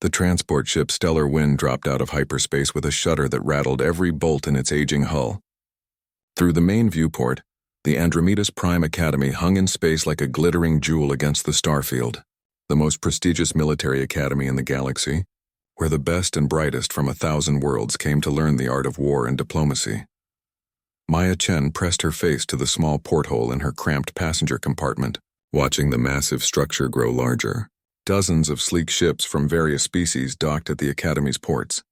The transport ship Stellar Wind dropped out of hyperspace with a shudder that rattled every bolt in its aging hull. Through the main viewport, the Andromeda's Prime Academy hung in space like a glittering jewel against the starfield, the most prestigious military academy in the galaxy, where the best and brightest from 1,000 worlds came to learn the art of war and diplomacy. Maya Chen pressed her face to the small porthole in her cramped passenger compartment, watching the massive structure grow larger. Dozens of sleek ships from various species docked at the Academy's ports.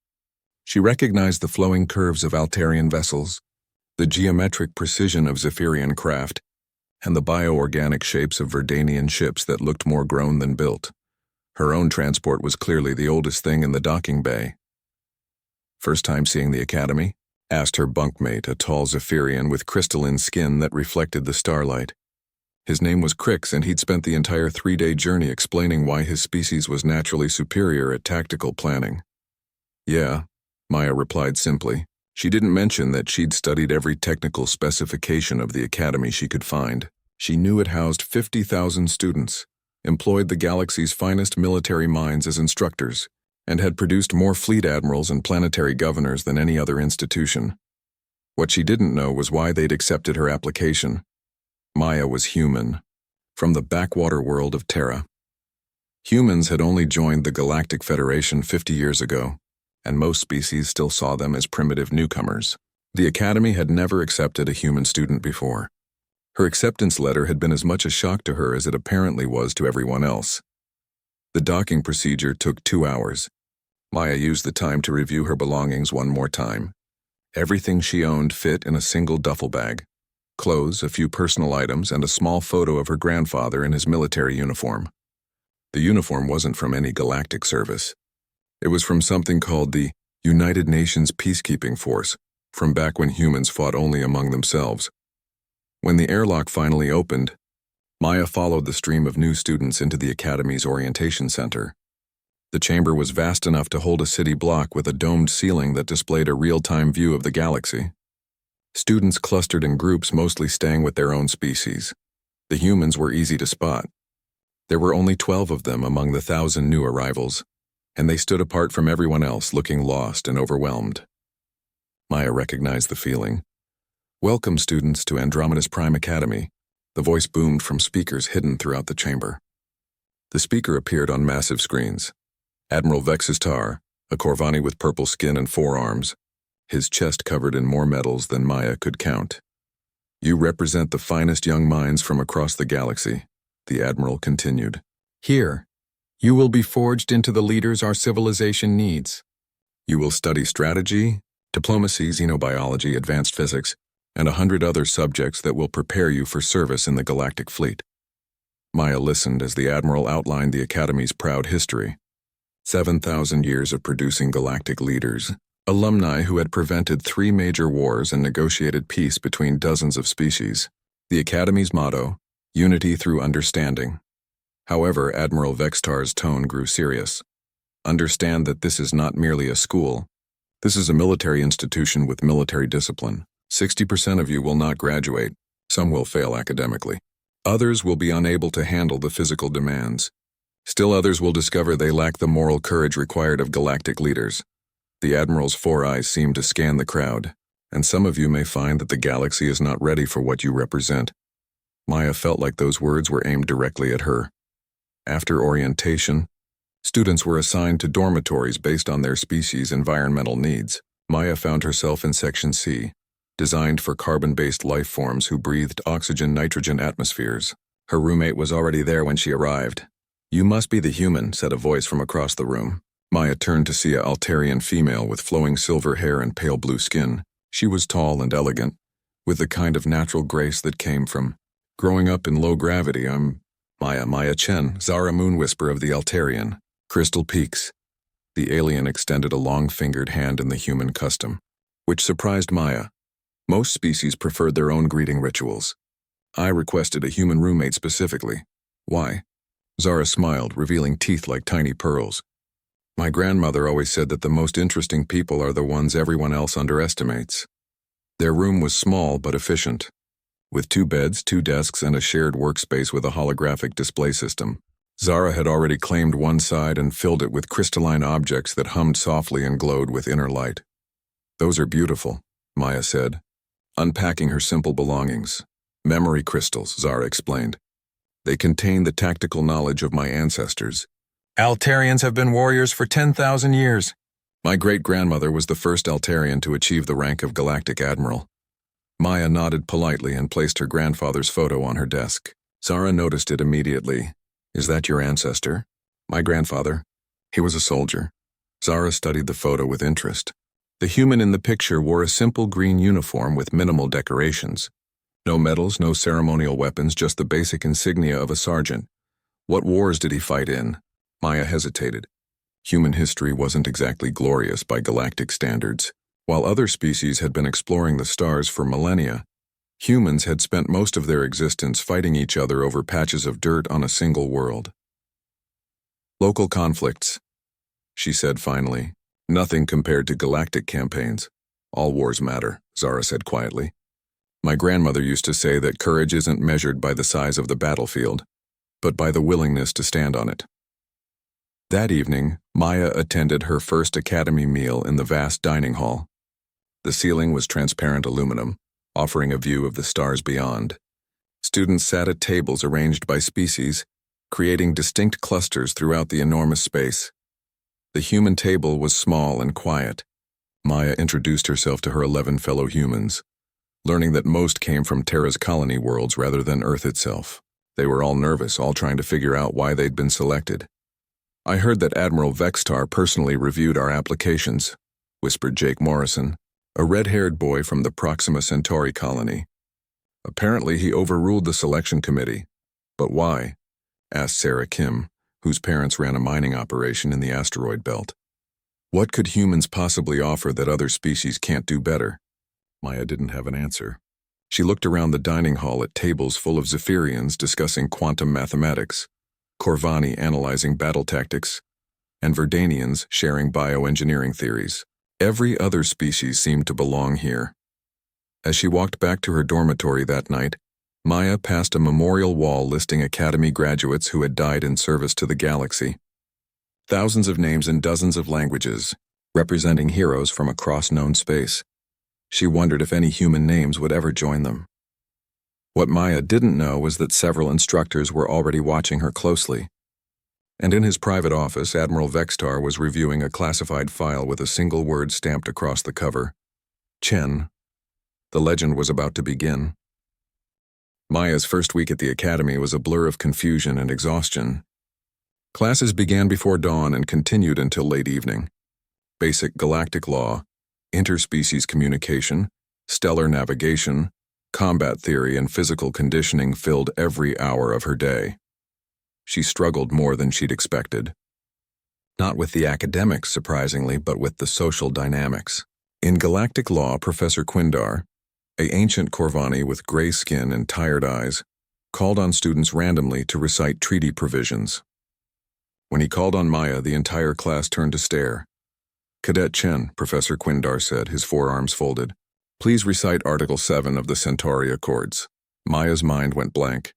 She recognized the flowing curves of Altarian vessels, the geometric precision of Zephyrian craft, and the bioorganic shapes of Verdanian ships that looked more grown than built. Her own transport was clearly the oldest thing in the docking bay. "First time seeing the Academy?" asked her bunkmate, a tall Zephyrian with crystalline skin that reflected the starlight. His name was Crix, and he'd spent the entire 3-day journey explaining why his species was naturally superior at tactical planning. "Yeah," Maya replied simply. She didn't mention that she'd studied every technical specification of the academy she could find. She knew it housed 50,000 students, employed the galaxy's finest military minds as instructors, and had produced more fleet admirals and planetary governors than any other institution. What she didn't know was why they'd accepted her application. Maya was human, from the backwater world of Terra. Humans had only joined the Galactic Federation 50 years ago, and most species still saw them as primitive newcomers. The Academy had never accepted a human student before. Her acceptance letter had been as much a shock to her as it apparently was to everyone else. The docking procedure took 2 hours. Maya used the time to review her belongings one more time. Everything she owned fit in a single duffel bag. Clothes, a few personal items, and a small photo of her grandfather in his military uniform. The uniform wasn't from any galactic service. It was from something called the United Nations Peacekeeping Force, from back when humans fought only among themselves. When the airlock finally opened, Maya followed the stream of new students into the Academy's orientation center. The chamber was vast enough to hold a city block with a domed ceiling that displayed a real-time view of the galaxy. Students clustered in groups, mostly staying with their own species. The humans were easy to spot. There were only 12 of them among the 1,000 new arrivals, and they stood apart from everyone else, looking lost and overwhelmed. Maya recognized the feeling. "Welcome, students, to Andromeda's Prime Academy," the voice boomed from speakers hidden throughout the chamber. The speaker appeared on massive screens. Admiral Vex's Tar, a Corvani with purple skin and 4 arms, his chest covered in more medals than Maya could count. "You represent the finest young minds from across the galaxy," the Admiral continued. "Here, you will be forged into the leaders our civilization needs. You will study strategy, diplomacy, xenobiology, advanced physics, and 100 other subjects that will prepare you for service in the Galactic Fleet." Maya listened as the Admiral outlined the Academy's proud history. 7,000 years of producing galactic leaders, alumni who had prevented 3 major wars and negotiated peace between dozens of species. The Academy's motto, "Unity through understanding." However, Admiral Vextar's tone grew serious. "Understand that this is not merely a school. This is a military institution with military discipline. 60% of you will not graduate. Some will fail academically. Others will be unable to handle the physical demands. Still others will discover they lack the moral courage required of galactic leaders." The Admiral's 4 eyes seemed to scan the crowd, "and some of you may find that the galaxy is not ready for what you represent." Maya felt like those words were aimed directly at her. After orientation, students were assigned to dormitories based on their species' environmental needs. Maya found herself in Section C, designed for carbon-based life forms who breathed oxygen-nitrogen atmospheres. Her roommate was already there when she arrived. "You must be the human," said a voice from across the room. Maya turned to see a Altarian female with flowing silver hair and pale blue skin. She was tall and elegant, with the kind of natural grace that came from growing up in low gravity. "I'm Maya Chen, Zara Moonwhisper of the Altarian. Crystal Peaks." The alien extended a long-fingered hand in the human custom, which surprised Maya. Most species preferred their own greeting rituals. "I requested a human roommate specifically." "Why?" Zara smiled, revealing teeth like tiny pearls. "My grandmother always said that the most interesting people are the ones everyone else underestimates." Their room was small but efficient. With 2 beds, 2 desks, and a shared workspace with a holographic display system, Zara had already claimed one side and filled it with crystalline objects that hummed softly and glowed with inner light. "Those are beautiful," Maya said, unpacking her simple belongings. "Memory crystals," Zara explained. "They contain the tactical knowledge of my ancestors." "Altarians have been warriors for 10,000 years. My great-grandmother was the first Altarian to achieve the rank of Galactic Admiral." Maya nodded politely and placed her grandfather's photo on her desk. Zara noticed it immediately. "Is that your ancestor?" "My grandfather. He was a soldier." Zara studied the photo with interest. The human in the picture wore a simple green uniform with minimal decorations. No medals, no ceremonial weapons, just the basic insignia of a sergeant. What wars did he fight in? Maya hesitated. Human history wasn't exactly glorious by galactic standards. While other species had been exploring the stars for millennia, humans had spent most of their existence fighting each other over patches of dirt on a single world. "Local conflicts," she said finally. "Nothing compared to galactic campaigns. All wars matter," Zara said quietly. "My grandmother used to say that courage isn't measured by the size of the battlefield, but by the willingness to stand on it." That evening, Maya attended her first academy meal in the vast dining hall. The ceiling was transparent aluminum, offering a view of the stars beyond. Students sat at tables arranged by species, creating distinct clusters throughout the enormous space. The human table was small and quiet. Maya introduced herself to her 11 fellow humans, learning that most came from Terra's colony worlds rather than Earth itself. They were all nervous, all trying to figure out why they'd been selected. "I heard that Admiral Vextar personally reviewed our applications," whispered Jake Morrison, a red-haired boy from the Proxima Centauri colony. "Apparently he overruled the selection committee. But why?" asked Sarah Kim, whose parents ran a mining operation in the asteroid belt. "What could humans possibly offer that other species can't do better?" Maya didn't have an answer. She looked around the dining hall at tables full of Zephyrians discussing quantum mathematics, Corvani analyzing battle tactics, and Verdanians sharing bioengineering theories. Every other species seemed to belong here. As she walked back to her dormitory that night, Maya passed a memorial wall listing Academy graduates who had died in service to the galaxy. Thousands of names in dozens of languages, representing heroes from across known space. She wondered if any human names would ever join them. What Maya didn't know was that several instructors were already watching her closely. And in his private office, Admiral Vextar was reviewing a classified file with a single word stamped across the cover. Chen. The legend was about to begin. Maya's first week at the academy was a blur of confusion and exhaustion. Classes began before dawn and continued until late evening. Basic galactic law, interspecies communication, stellar navigation, combat theory, and physical conditioning filled every hour of her day. She struggled more than she'd expected. Not with the academics, surprisingly, but with the social dynamics. In galactic law, Professor Quindar, an ancient Corvani with gray skin and tired eyes, called on students randomly to recite treaty provisions. When he called on Maya, the entire class turned to stare. "Cadet Chen," Professor Quindar said, his forearms folded, "please recite Article 7 of the Centauri Accords." Maya's mind went blank.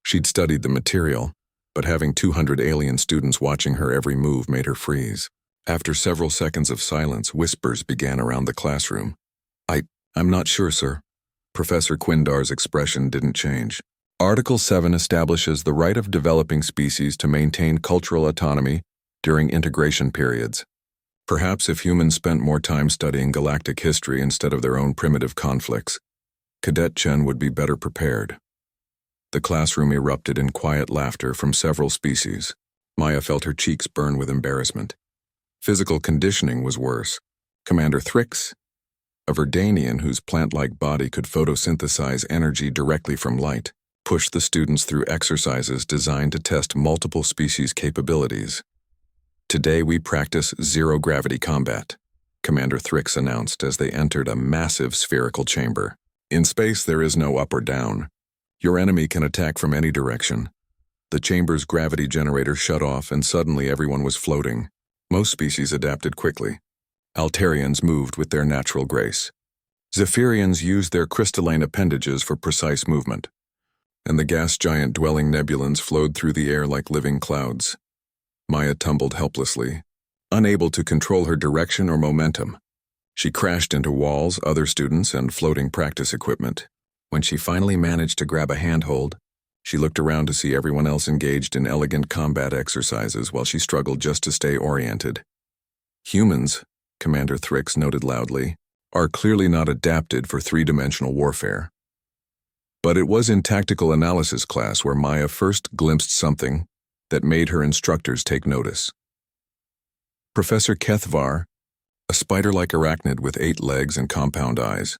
She'd studied the material, but having 200 alien students watching her every move made her freeze. After several seconds of silence, whispers began around the classroom. I'm not sure, sir." Professor Quindar's expression didn't change. Article 7 establishes the right of developing species to maintain cultural autonomy during integration periods. Perhaps if humans spent more time studying galactic history instead of their own primitive conflicts, Cadet Chen would be better prepared. The classroom erupted in quiet laughter from several species. Maya felt her cheeks burn with embarrassment. Physical conditioning was worse. Commander Thrix, a Verdanian whose plant-like body could photosynthesize energy directly from light, pushed the students through exercises designed to test multiple species' capabilities. "Today we practice zero-gravity combat," Commander Thrix announced as they entered a massive spherical chamber. "In space there is no up or down. Your enemy can attack from any direction." The chamber's gravity generator shut off and suddenly everyone was floating. Most species adapted quickly. Altarians moved with their natural grace. Zephyrians used their crystalline appendages for precise movement. and the gas giant dwelling nebulons flowed through the air like living clouds. Maya tumbled helplessly, unable to control her direction or momentum. She crashed into walls, other students, and floating practice equipment. When she finally managed to grab a handhold, she looked around to see everyone else engaged in elegant combat exercises while she struggled just to stay oriented. Humans, Commander Thrix noted loudly, are clearly not adapted for three-dimensional warfare. But it was in tactical analysis class where Maya first glimpsed something that made her instructors take notice. Professor Kethvar, a spider-like arachnid with 8 legs and compound eyes,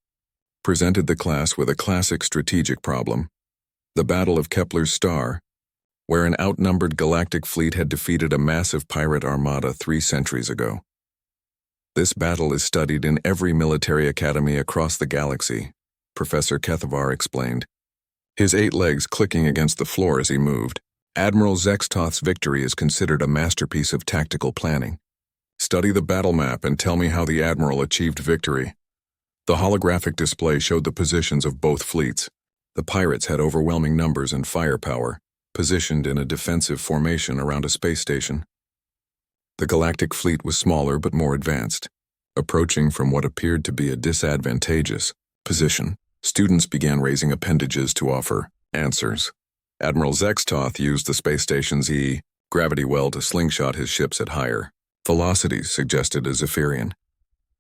presented the class with a classic strategic problem, the Battle of Kepler's Star, where an outnumbered galactic fleet had defeated a massive pirate armada 3 centuries ago. This battle is studied in every military academy across the galaxy, Professor Kethvar explained, his 8 legs clicking against the floor as he moved. Admiral Zextoth's victory is considered a masterpiece of tactical planning. Study the battle map and tell me how the Admiral achieved victory. The holographic display showed the positions of both fleets. The pirates had overwhelming numbers and firepower, positioned in a defensive formation around a space station. The galactic fleet was smaller but more advanced. Approaching from what appeared to be a disadvantageous position, students began raising appendages to offer answers. Admiral Zextoth used the space station's gravity well to slingshot his ships at higher velocities, suggested a Zephyrian.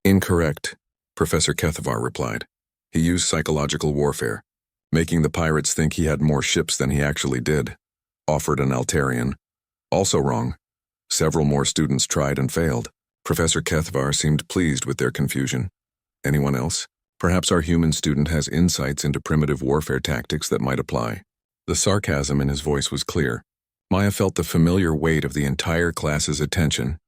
Incorrect, Professor Kethvar replied. He used psychological warfare, making the pirates think he had more ships than he actually did, offered an Altarian. Also wrong. Several more students tried and failed. Professor Kethvar seemed pleased with their confusion. Anyone else? Perhaps our human student has insights into primitive warfare tactics that might apply. The sarcasm in his voice was clear. Maya felt the familiar weight of the entire class's attention.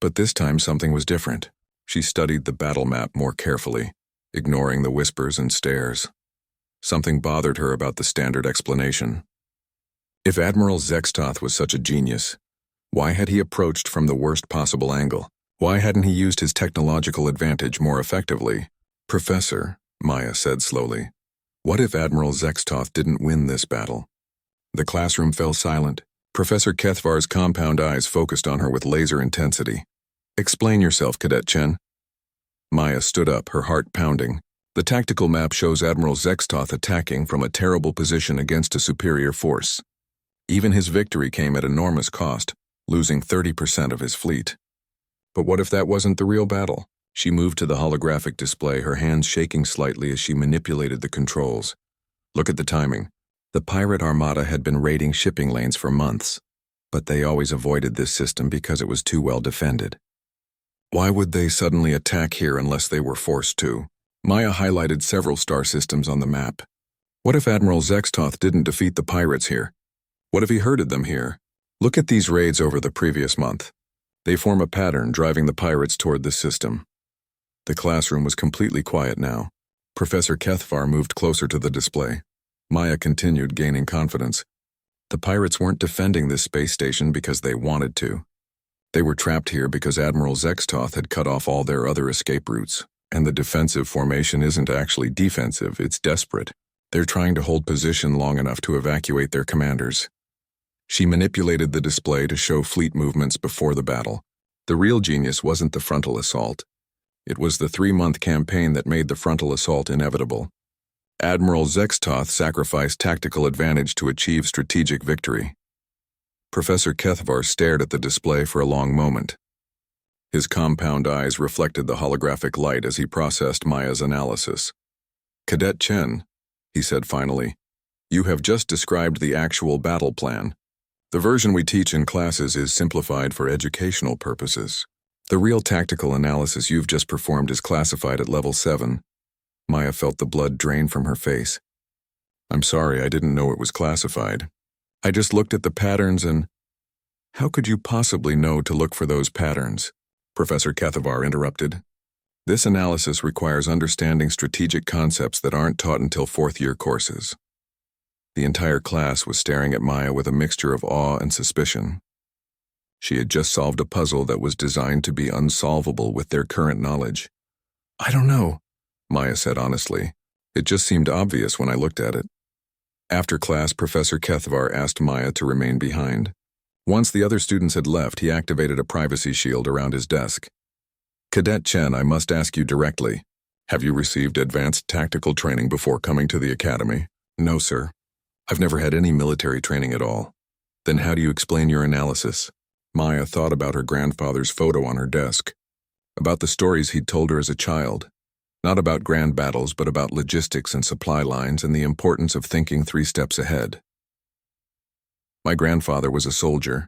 But this time something was different. She studied the battle map more carefully, ignoring the whispers and stares. Something bothered her about the standard explanation. If Admiral Zextoth was such a genius, why had he approached from the worst possible angle? Why hadn't he used his technological advantage more effectively? Professor, Maya said slowly, what if Admiral Zextoth didn't win this battle? The classroom fell silent. Professor Kethvar's compound eyes focused on her with laser intensity. Explain yourself, Cadet Chen. Maya stood up, her heart pounding. The tactical map shows Admiral Zextoth attacking from a terrible position against a superior force. Even his victory came at enormous cost, losing 30% of his fleet. But what if that wasn't the real battle? She moved to the holographic display, her hands shaking slightly as she manipulated the controls. Look at the timing. The pirate armada had been raiding shipping lanes for months, but they always avoided this system because it was too well defended. Why would they suddenly attack here unless they were forced to? Maya highlighted several star systems on the map. What if Admiral Zextoth didn't defeat the pirates here? What if he herded them here? Look at these raids over the previous month. They form a pattern driving the pirates toward this system. The classroom was completely quiet now. Professor Kethvar moved closer to the display. Maya continued, gaining confidence. The pirates weren't defending this space station because they wanted to. They were trapped here because Admiral Zextoth had cut off all their other escape routes. And the defensive formation isn't actually defensive, it's desperate. They're trying to hold position long enough to evacuate their commanders. She manipulated the display to show fleet movements before the battle. The real genius wasn't the frontal assault. It was the 3-month campaign that made the frontal assault inevitable. Admiral Zextoth sacrificed tactical advantage to achieve strategic victory. Professor Kethvar stared at the display for a long moment. His compound eyes reflected the holographic light as he processed Maya's analysis. Cadet Chen, he said finally, you have just described the actual battle plan. The version we teach in classes is simplified for educational purposes. The real tactical analysis you've just performed is classified at level 7. Maya felt the blood drain from her face. I'm sorry, I didn't know it was classified. I just looked at the patterns and... How could you possibly know to look for those patterns? Professor Kethvar interrupted. This analysis requires understanding strategic concepts that aren't taught until 4th-year courses. The entire class was staring at Maya with a mixture of awe and suspicion. She had just solved a puzzle that was designed to be unsolvable with their current knowledge. I don't know, Maya said honestly. It just seemed obvious when I looked at it. After class, Professor Kethvar asked Maya to remain behind. Once the other students had left, he activated a privacy shield around his desk. Cadet Chen, I must ask you directly. Have you received advanced tactical training before coming to the academy? No, sir. I've never had any military training at all. Then how do you explain your analysis? Maya thought about her grandfather's photo on her desk, about the stories he'd told her as a child. Not about grand battles, but about logistics and supply lines and the importance of thinking 3 steps ahead. My grandfather was a soldier.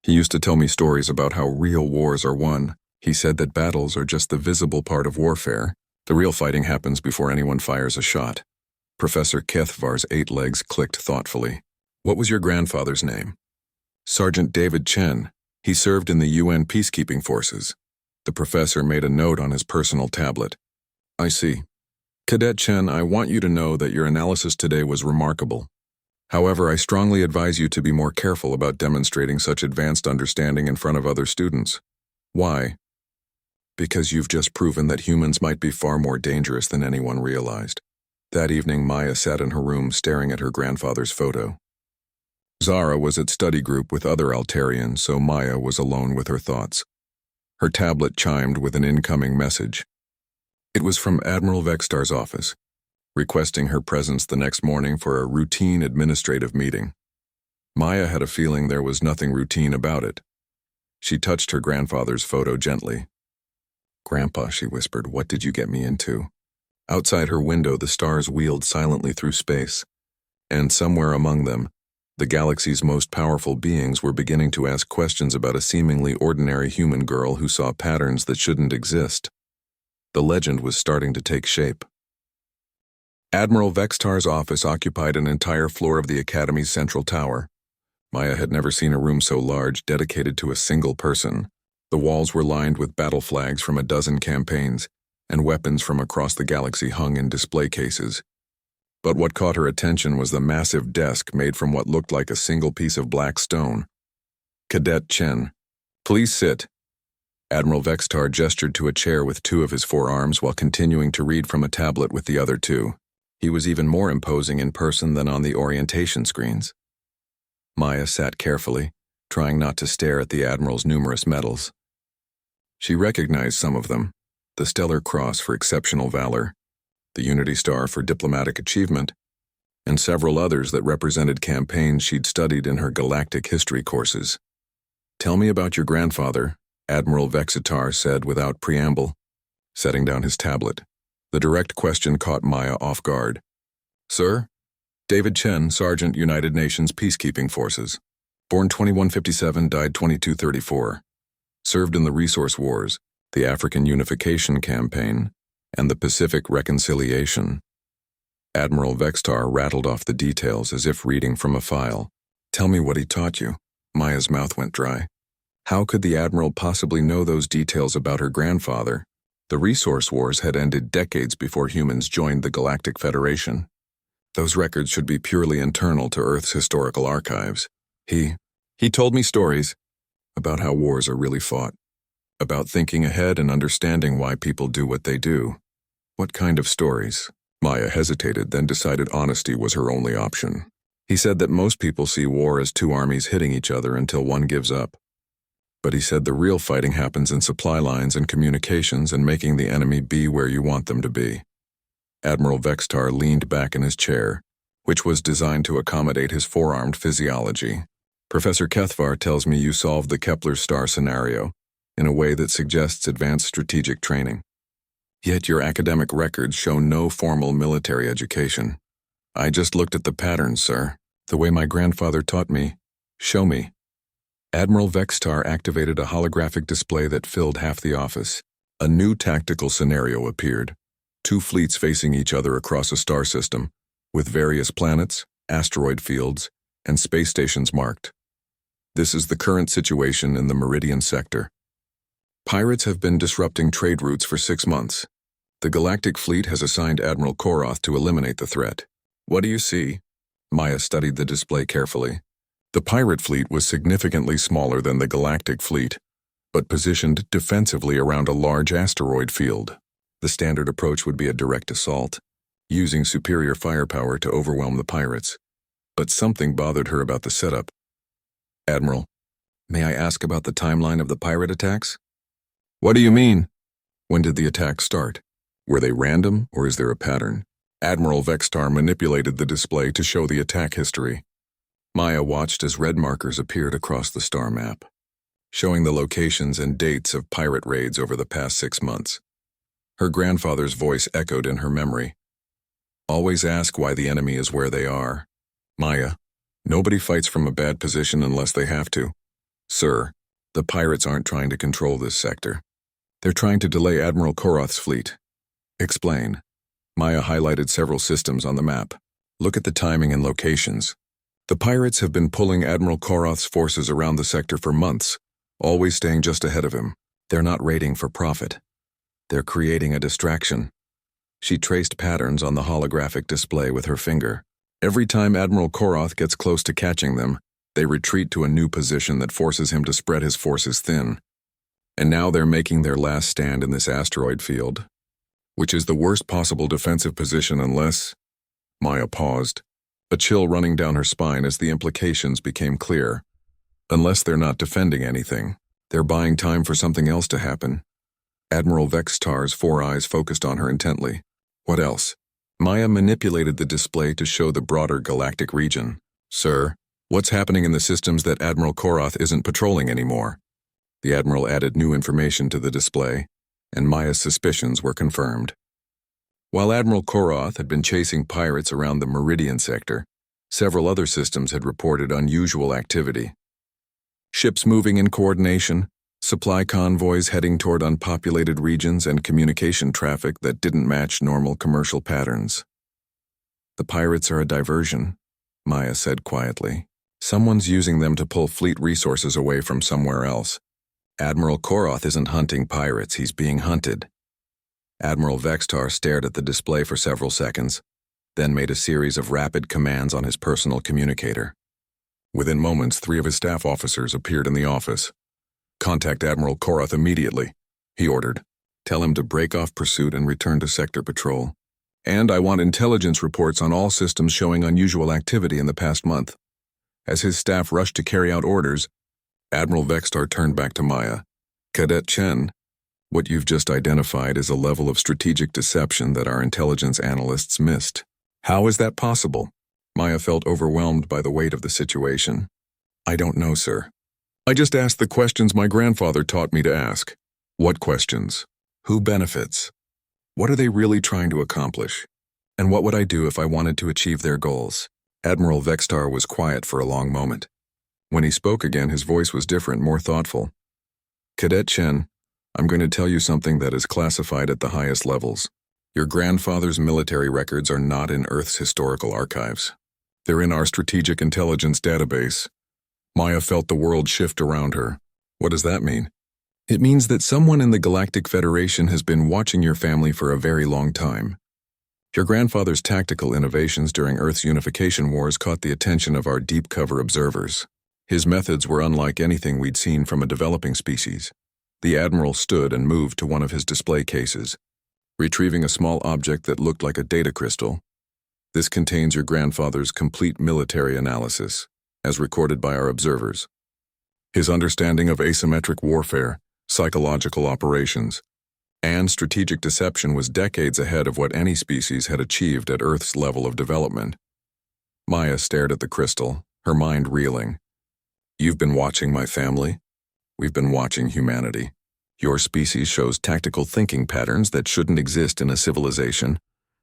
He used to tell me stories about how real wars are won. He said that battles are just the visible part of warfare. The real fighting happens before anyone fires a shot. Professor Kethvar's 8 legs clicked thoughtfully. What was your grandfather's name? Sergeant David Chen. He served in the UN peacekeeping forces. The professor made a note on his personal tablet. I see. Cadet Chen, I want you to know that your analysis today was remarkable. However, I strongly advise you to be more careful about demonstrating such advanced understanding in front of other students. Why? Because you've just proven that humans might be far more dangerous than anyone realized. That evening, Maya sat in her room staring at her grandfather's photo. Zara was at study group with other Altarians, so Maya was alone with her thoughts. Her tablet chimed with an incoming message. It was from Admiral Vextar's office, requesting her presence the next morning for a routine administrative meeting. Maya had a feeling there was nothing routine about it. She touched her grandfather's photo gently. Grandpa, she whispered, what did you get me into? Outside her window, the stars wheeled silently through space, and somewhere among them, the galaxy's most powerful beings were beginning to ask questions about a seemingly ordinary human girl who saw patterns that shouldn't exist. The legend was starting to take shape. Admiral Vextar's office occupied an entire floor of the Academy's central tower. Maya had never seen a room so large, dedicated to a single person. The walls were lined with battle flags from a dozen campaigns, and weapons from across the galaxy hung in display cases. But what caught her attention was the massive desk made from what looked like a single piece of black stone. Cadet Chen, please sit. Admiral Vextar gestured to a chair with 2 of his forearms while continuing to read from a tablet with the other 2. He was even more imposing in person than on the orientation screens. Maya sat carefully, trying not to stare at the Admiral's numerous medals. She recognized some of them: the Stellar Cross for exceptional valor, the Unity Star for diplomatic achievement, and several others that represented campaigns she'd studied in her galactic history courses. Tell me about your grandfather, Admiral Vexitar said without preamble, setting down his tablet. The direct question caught Maya off guard. Sir? David Chen, Sergeant, United Nations Peacekeeping Forces. Born 2157, died 2234. Served in the Resource Wars, the African Unification Campaign, and the Pacific Reconciliation. Admiral Vextar rattled off the details as if reading from a file. Tell me what he taught you. Maya's mouth went dry. How could the Admiral possibly know those details about her grandfather? The Resource Wars had ended decades before humans joined the Galactic Federation. Those records should be purely internal to Earth's historical archives. He told me stories about how wars are really fought, about thinking ahead and understanding why people do what they do. What kind of stories? Maya hesitated, then decided honesty was her only option. He said that most people see war as 2 armies hitting each other until one gives up. But he said the real fighting happens in supply lines and communications and making the enemy be where you want them to be. Admiral Vextar leaned back in his chair, which was designed to accommodate his four-armed physiology. Professor Kethvar tells me you solved the Kepler star scenario in a way that suggests advanced strategic training. Yet your academic records show no formal military education. I just looked at the patterns, sir. The way my grandfather taught me. Show me. Admiral Vextar activated a holographic display that filled half the office. A new tactical scenario appeared. 2 fleets facing each other across a star system, with various planets, asteroid fields, and space stations marked. This is the current situation in the Meridian sector. Pirates have been disrupting trade routes for 6 months. The Galactic Fleet has assigned Admiral Koroth to eliminate the threat. What do you see? Maya studied the display carefully. The pirate fleet was significantly smaller than the Galactic Fleet, but positioned defensively around a large asteroid field. The standard approach would be a direct assault. using superior firepower to overwhelm the pirates. But something bothered her about the setup. "Admiral, may I ask about the timeline of the pirate attacks?" "What do you mean?" "When did the attacks start? Were they random, or is there a pattern?" Admiral Vextar manipulated the display to show the attack history. Maya watched as red markers appeared across the star map, showing the locations and dates of pirate raids over the past 6 months. Her grandfather's voice echoed in her memory. "Always ask why the enemy is where they are. Maya, nobody fights from a bad position unless they have to. Sir, the pirates aren't trying to control this sector. They're trying to delay Admiral Koroth's fleet." "Explain." Maya highlighted several systems on the map. "Look at the timing and locations. The pirates have been pulling Admiral Koroth's forces around the sector for months, always staying just ahead of him. They're not raiding for profit. They're creating a distraction." She traced patterns on the holographic display with her finger. Every time Admiral Koroth gets close to catching them, they retreat to a new position that forces him to spread his forces thin. And now they're making their last stand in this asteroid field, which is the worst possible defensive position unless... Maya paused, a chill running down her spine as the implications became clear. Unless they're not defending anything, they're buying time for something else to happen. Admiral Vextar's 4 eyes focused on her intently. "What else?" Maya manipulated the display to show the broader galactic region. "Sir, what's happening in the systems that Admiral Koroth isn't patrolling anymore?" The Admiral added new information to the display, and Maya's suspicions were confirmed. While Admiral Koroth had been chasing pirates around the Meridian sector, several other systems had reported unusual activity. Ships moving in coordination, supply convoys heading toward unpopulated regions, and communication traffic that didn't match normal commercial patterns. "The pirates are a diversion," Maya said quietly. "Someone's using them to pull fleet resources away from somewhere else. Admiral Koroth isn't hunting pirates, he's being hunted." Admiral Vextar stared at the display for several seconds, then made a series of rapid commands on his personal communicator. Within moments, 3 of his staff officers appeared in the office. "Contact Admiral Koroth immediately," he ordered. "Tell him to break off pursuit and return to sector patrol. And I want intelligence reports on all systems showing unusual activity in the past month." As his staff rushed to carry out orders, Admiral Vextar turned back to Maya. "Cadet Chen, what you've just identified is a level of strategic deception that our intelligence analysts missed. How is that possible?" Maya felt overwhelmed by the weight of the situation. "I don't know, sir. I just asked the questions my grandfather taught me to ask." "What questions? Who benefits? What are they really trying to accomplish? And what would I do if I wanted to achieve their goals?" Admiral Vextar was quiet for a long moment. When he spoke again, his voice was different, more thoughtful. "Cadet Chen, I'm going to tell you something that is classified at the highest levels. Your grandfather's military records are not in Earth's historical archives. They're in our strategic intelligence database." Maya felt the world shift around her. "What does that mean?" "It means that someone in the Galactic Federation has been watching your family for a very long time. Your grandfather's tactical innovations during Earth's unification wars caught the attention of our deep cover observers. His methods were unlike anything we'd seen from a developing species." The Admiral stood and moved to one of his display cases, retrieving a small object that looked like a data crystal. "This contains your grandfather's complete military analysis, as recorded by our observers. His understanding of asymmetric warfare, psychological operations, and strategic deception was decades ahead of what any species had achieved at Earth's level of development." Maya stared at the crystal, her mind reeling. "You've been watching my family? We've been watching humanity. Your species shows tactical thinking patterns that shouldn't exist in a civilization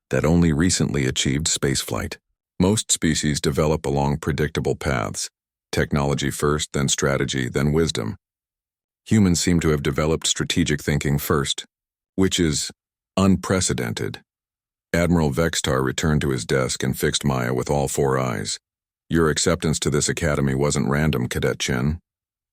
that only recently achieved spaceflight. Most species develop along predictable paths, technology first, then strategy, then wisdom. Humans seem to have developed strategic thinking first, which is unprecedented." Admiral Vextar returned to his desk and fixed Maya with all 4 eyes. "Your acceptance to this academy wasn't random, Cadet Chen.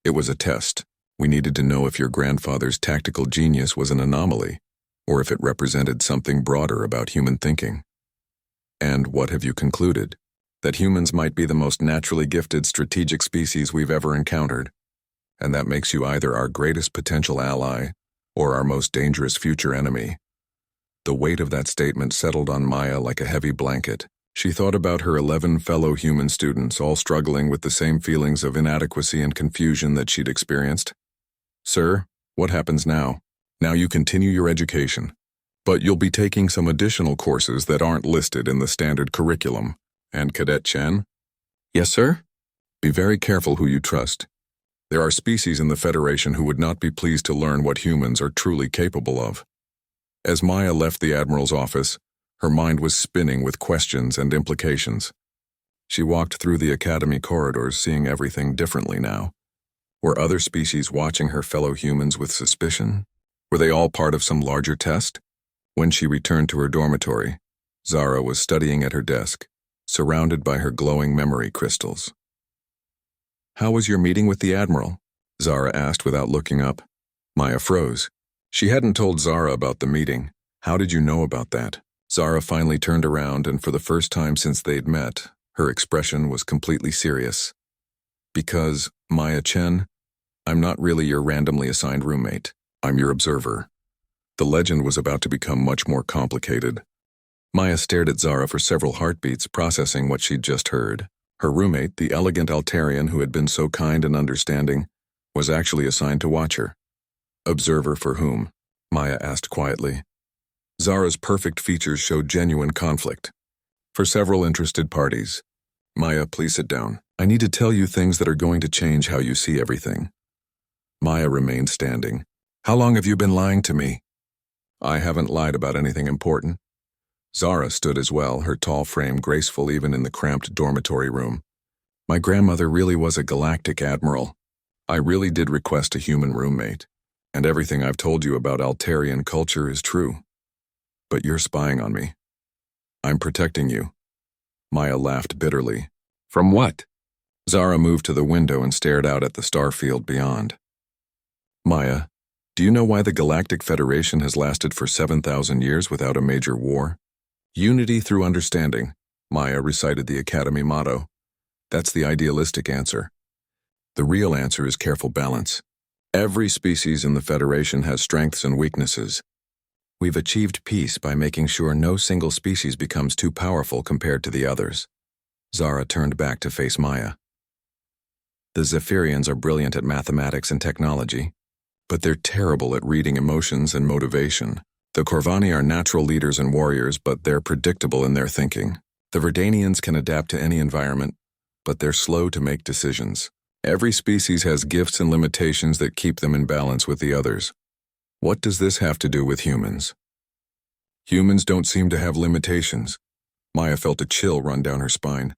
It was a test. We needed to know if your grandfather's tactical genius was an anomaly, or if it represented something broader about human thinking." "And what have you concluded?" "That humans might be the most naturally gifted strategic species we've ever encountered, and that makes you either our greatest potential ally or our most dangerous future enemy." The weight of that statement settled on Maya like a heavy blanket. She thought about her 11 fellow human students, all struggling with the same feelings of inadequacy and confusion that she'd experienced. Sir, what happens now? Now you continue your education, but you'll be taking some additional courses that aren't listed in the standard curriculum. And Cadet Chen? Yes, sir? Be very careful who you trust. There are species in the Federation who would not be pleased to learn what humans are truly capable of. As Maya left the Admiral's office, her mind was spinning with questions and implications. She walked through the Academy corridors, seeing everything differently now. Were other species watching her fellow humans with suspicion? Were they all part of some larger test? When she returned to her dormitory, Zara was studying at her desk, surrounded by her glowing memory crystals. "How was your meeting with the Admiral?" Zara asked without looking up. Maya froze. She hadn't told Zara about the meeting. How did you know about that? Zara finally turned around, and for the first time since they'd met, her expression was completely serious. "Because, Maya Chen, I'm not really your randomly assigned roommate. I'm your observer." The legend was about to become much more complicated. Maya stared at Zara for several heartbeats, processing what she'd just heard. Her roommate, the elegant Altarian who had been so kind and understanding, was actually assigned to watch her. "Observer for whom?" Maya asked quietly. Zara's perfect features showed genuine conflict. "For several interested parties." "Maya, please sit down. I need to tell you things that are going to change how you see everything." Maya remained standing. "How long have you been lying to me?" "I haven't lied about anything important." Zara stood as well, her tall frame graceful even in the cramped dormitory room. "My grandmother really was a galactic admiral. I really did request a human roommate, and everything I've told you about Altarian culture is true. But you're spying on me. I'm protecting you." Maya laughed bitterly. "From what?" Zara moved to the window and stared out at the starfield beyond. "Maya, do you know why the Galactic Federation has lasted for 7,000 years without a major war? Unity through understanding." Maya recited the Academy motto. "That's the idealistic answer. The real answer is careful balance. Every species in the Federation has strengths and weaknesses. We've achieved peace by making sure no single species becomes too powerful compared to the others." Zara turned back to face Maya. "The Zephyrians are brilliant at mathematics and technology, but they're terrible at reading emotions and motivation. The Corvani are natural leaders and warriors, but they're predictable in their thinking. The Verdanians can adapt to any environment, but they're slow to make decisions. Every species has gifts and limitations that keep them in balance with the others. What does this have to do with humans?" "Humans don't seem to have limitations." Maya felt a chill run down her spine.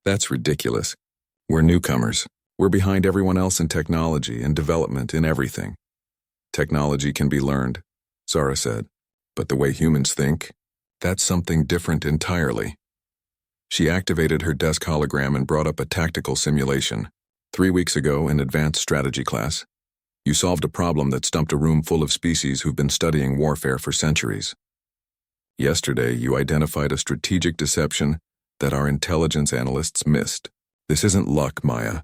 "That's ridiculous. We're newcomers. We're behind everyone else in technology and development in everything." "Technology can be learned," Zara said, "but the way humans think, that's something different entirely." She activated her desk hologram and brought up a tactical simulation. 3 weeks ago in advanced strategy class, you solved a problem that stumped a room full of species who've been studying warfare for centuries. Yesterday, you identified a strategic deception that our intelligence analysts missed. This isn't luck, Maya.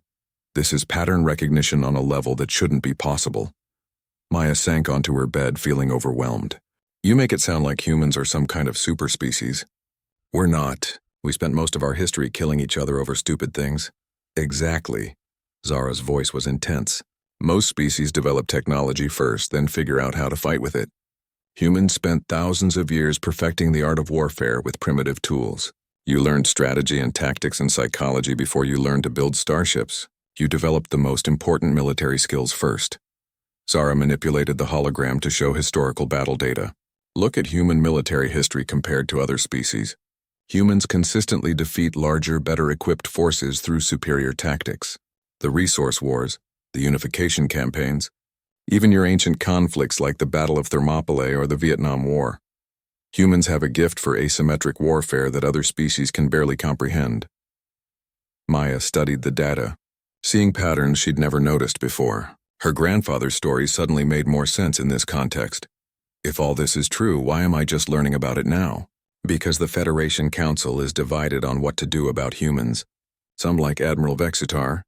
This is pattern recognition on a level that shouldn't be possible. Maya sank onto her bed, feeling overwhelmed. "You make it sound like humans are some kind of super species. We're not. We spent most of our history killing each other over stupid things." "Exactly." Zara's voice was intense. "Most species develop technology first, then figure out how to fight with it. Humans spent thousands of years perfecting the art of warfare with primitive tools. You learned strategy and tactics and psychology before you learned to build starships. You developed the most important military skills first." Zara manipulated the hologram to show historical battle data. "Look at human military history compared to other species. Humans consistently defeat larger, better-equipped forces through superior tactics. The resource wars, the unification campaigns, even your ancient conflicts like the Battle of Thermopylae or the Vietnam War. Humans have a gift for asymmetric warfare that other species can barely comprehend." Maya studied the data, seeing patterns she'd never noticed before. Her grandfather's story suddenly made more sense in this context. If all this is true, why am I just learning about it now? Because the Federation Council is divided on what to do about humans. Some, like Admiral Vexitar,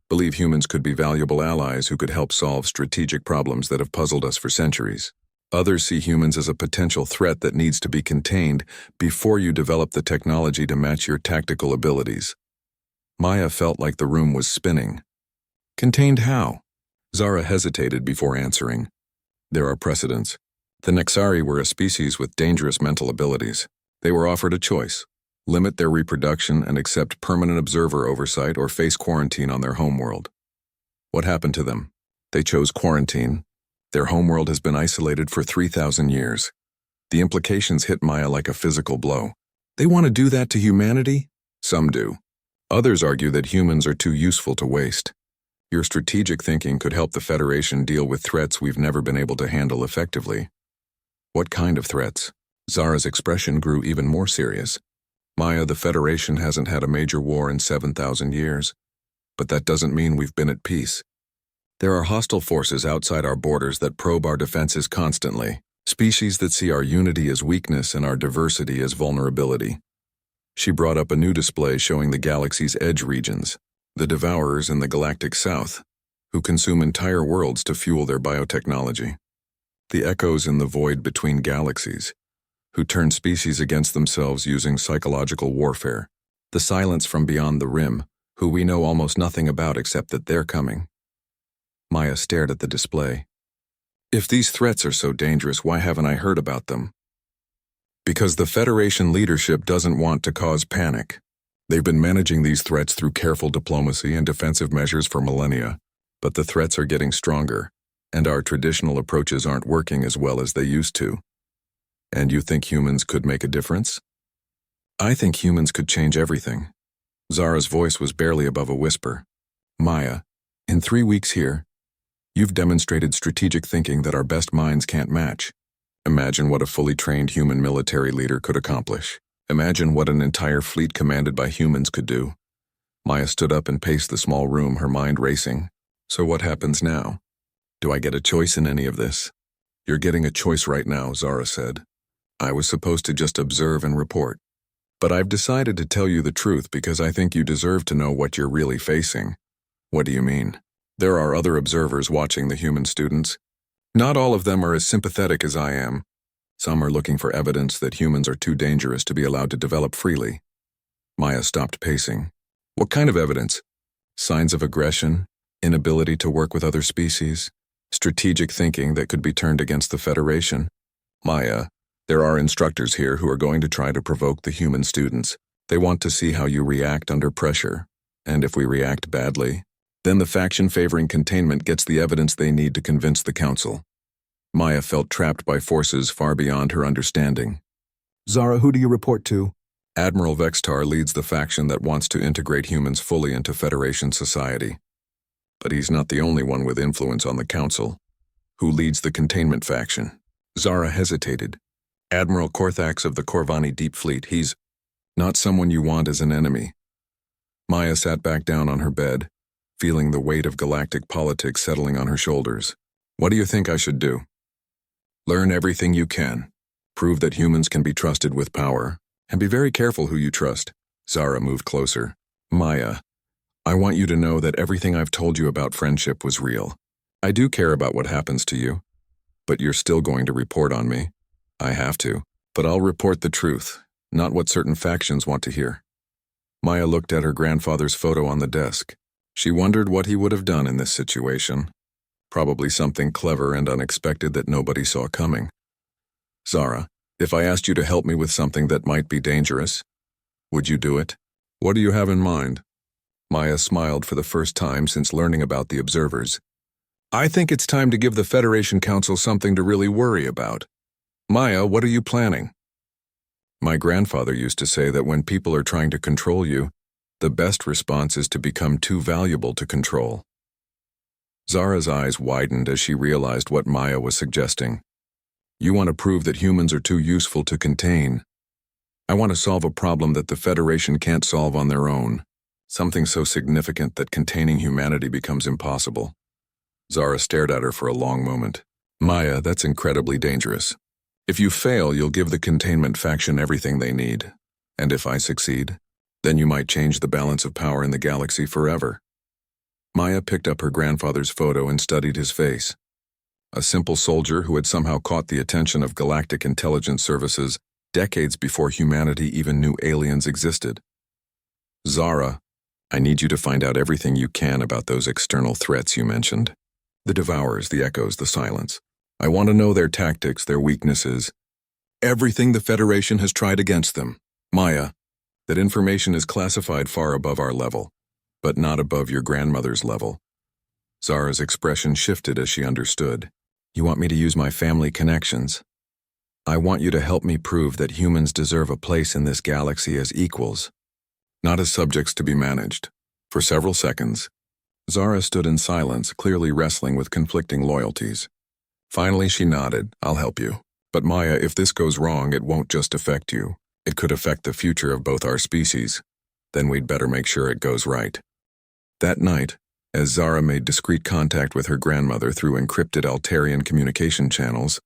believe humans could be valuable allies who could help solve strategic problems that have puzzled us for centuries. Others see humans as a potential threat that needs to be contained before you develop the technology to match your tactical abilities. Maya felt like the room was spinning. Contained how? Zara hesitated before answering. There are precedents. The Nexari were a species with dangerous mental abilities. They were offered a choice: limit their reproduction and accept permanent observer oversight or face quarantine on their homeworld. What happened to them? They chose quarantine. Their homeworld has been isolated for 3,000 years. The implications hit Maya like a physical blow. They want to do that to humanity? Some do. Others argue that humans are too useful to waste. Your strategic thinking could help the Federation deal with threats we've never been able to handle effectively. What kind of threats? Zara's expression grew even more serious. Maya, the Federation hasn't had a major war in 7,000 years. But that doesn't mean we've been at peace. There are hostile forces outside our borders that probe our defenses constantly, species that see our unity as weakness and our diversity as vulnerability. She brought up a new display showing the galaxy's edge regions, the Devourers in the galactic south, who consume entire worlds to fuel their biotechnology. The echoes in the void between galaxies, who turn species against themselves using psychological warfare. The silence from beyond the rim, who we know almost nothing about except that they're coming. Maya stared at the display. If these threats are so dangerous, why haven't I heard about them? Because the Federation leadership doesn't want to cause panic. They've been managing these threats through careful diplomacy and defensive measures for millennia, but the threats are getting stronger, and our traditional approaches aren't working as well as they used to. And you think humans could make a difference? I think humans could change everything. Zara's voice was barely above a whisper. Maya, in 3 weeks here, you've demonstrated strategic thinking that our best minds can't match. Imagine what a fully trained human military leader could accomplish. Imagine what an entire fleet commanded by humans could do. Maya stood up and paced the small room, her mind racing. So what happens now? Do I get a choice in any of this? You're getting a choice right now, Zara said. I was supposed to just observe and report. But I've decided to tell you the truth because I think you deserve to know what you're really facing. What do you mean? There are other observers watching the human students. Not all of them are as sympathetic as I am. Some are looking for evidence that humans are too dangerous to be allowed to develop freely. Maya stopped pacing. What kind of evidence? Signs of aggression, inability to work with other species, strategic thinking that could be turned against the Federation. Maya, there are instructors here who are going to try to provoke the human students. They want to see how you react under pressure. And if we react badly, then the faction favoring containment gets the evidence they need to convince the Council. Maya felt trapped by forces far beyond her understanding. Zara, who do you report to? Admiral Vextar leads the faction that wants to integrate humans fully into Federation society. But he's not the only one with influence on the Council. Who leads the containment faction? Zara hesitated. Admiral Korthax of the Corvani Deep Fleet. He's not someone you want as an enemy. Maya sat back down on her bed, feeling the weight of galactic politics settling on her shoulders. What do you think I should do? Learn everything you can. Prove that humans can be trusted with power. And be very careful who you trust. Zara moved closer. Maya, I want you to know that everything I've told you about friendship was real. I do care about what happens to you. But you're still going to report on me. I have to. But I'll report the truth, not what certain factions want to hear. Maya looked at her grandfather's photo on the desk. She wondered what he would have done in this situation. Probably something clever and unexpected that nobody saw coming. Zara, if I asked you to help me with something that might be dangerous, would you do it? What do you have in mind? Maya smiled for the first time since learning about the observers. I think it's time to give the Federation Council something to really worry about. Maya, what are you planning? My grandfather used to say that when people are trying to control you, the best response is to become too valuable to control. Zara's eyes widened as she realized what Maya was suggesting. You want to prove that humans are too useful to contain. I want to solve a problem that the Federation can't solve on their own. Something so significant that containing humanity becomes impossible. Zara stared at her for a long moment. Maya, that's incredibly dangerous. If you fail, you'll give the containment faction everything they need. And if I succeed, then you might change the balance of power in the galaxy forever. Maya picked up her grandfather's photo and studied his face. a simple soldier who had somehow caught the attention of galactic intelligence services decades before humanity even knew aliens existed. Zara, I need you to find out everything you can about those external threats you mentioned. The Devourers, the Echoes, the Silence. I want to know their tactics, their weaknesses, everything the Federation has tried against them. Maya, that information is classified far above our level, but not above your grandmother's level. Zara's expression shifted as she understood. You want me to use my family connections? I want you to help me prove that humans deserve a place in this galaxy as equals, not as subjects to be managed. For several seconds, Zara stood in silence, clearly wrestling with conflicting loyalties. Finally, she nodded. I'll help you. But Maya, if this goes wrong, it won't just affect you. It could affect the future of both our species. Then we'd better make sure it goes right. That night, as Zara made discreet contact with her grandmother through encrypted Altarian communication channels,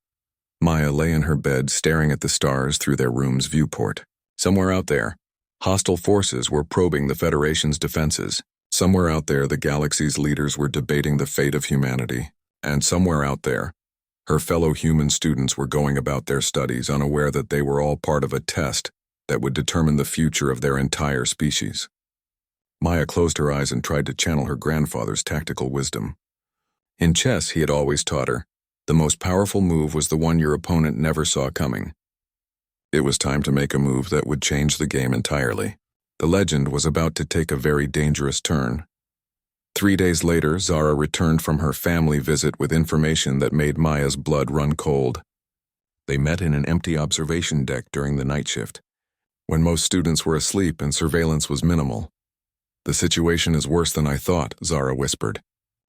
Maya lay in her bed staring at the stars through their room's viewport. Somewhere out there, hostile forces were probing the Federation's defenses. Somewhere out there, the galaxy's leaders were debating the fate of humanity. And somewhere out there, her fellow human students were going about their studies unaware that they were all part of a test that would determine the future of their entire species. Maya closed her eyes and tried to channel her grandfather's tactical wisdom. In chess, he had always taught her, the most powerful move was the one your opponent never saw coming. It was time to make a move that would change the game entirely. The legend was about to take a very dangerous turn. 3 days later, Zara returned from her family visit with information that made Maya's blood run cold. They met in an empty observation deck during the night shift, when most students were asleep and surveillance was minimal. The situation is worse than I thought, Zara whispered,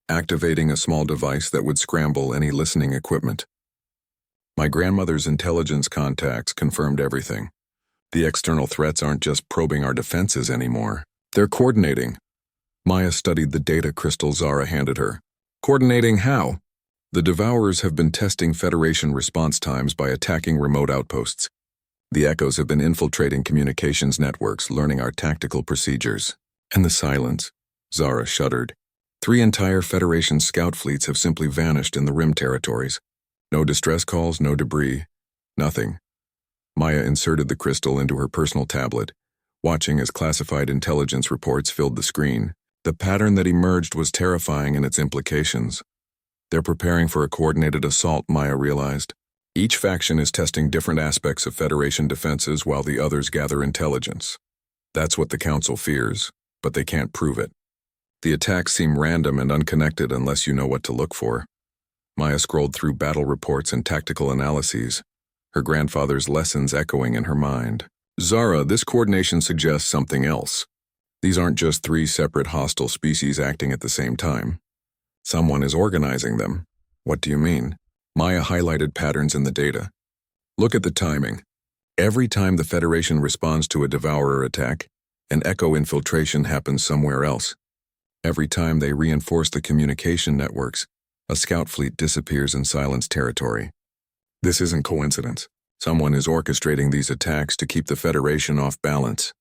activating a small device that would scramble any listening equipment. My grandmother's intelligence contacts confirmed everything. The external threats aren't just probing our defenses anymore. They're coordinating. Maya studied the data crystal Zara handed her. Coordinating how? The Devourers have been testing Federation response times by attacking remote outposts. The Echoes have been infiltrating communications networks, learning our tactical procedures. And the Silence, Zara shuddered. 3 entire Federation scout fleets have simply vanished in the Rim territories. No distress calls, no debris, nothing. Maya inserted the crystal into her personal tablet, watching as classified intelligence reports filled the screen. The pattern that emerged was terrifying in its implications. They're preparing for a coordinated assault, Maya realized. Each faction is testing different aspects of Federation defenses while the others gather intelligence. That's what the Council fears, but they can't prove it. The attacks seem random and unconnected unless you know what to look for. Maya scrolled through battle reports and tactical analyses, her grandfather's lessons echoing in her mind. Zara, this coordination suggests something else. These aren't just 3 separate hostile species acting at the same time. Someone is organizing them. What do you mean? Maya highlighted patterns in the data. Look at the timing. Every time the Federation responds to a Devourer attack, an Echo infiltration happens somewhere else. Every time they reinforce the communication networks, a scout fleet disappears in Silence territory. This isn't coincidence. Someone is orchestrating these attacks to keep the Federation off balance.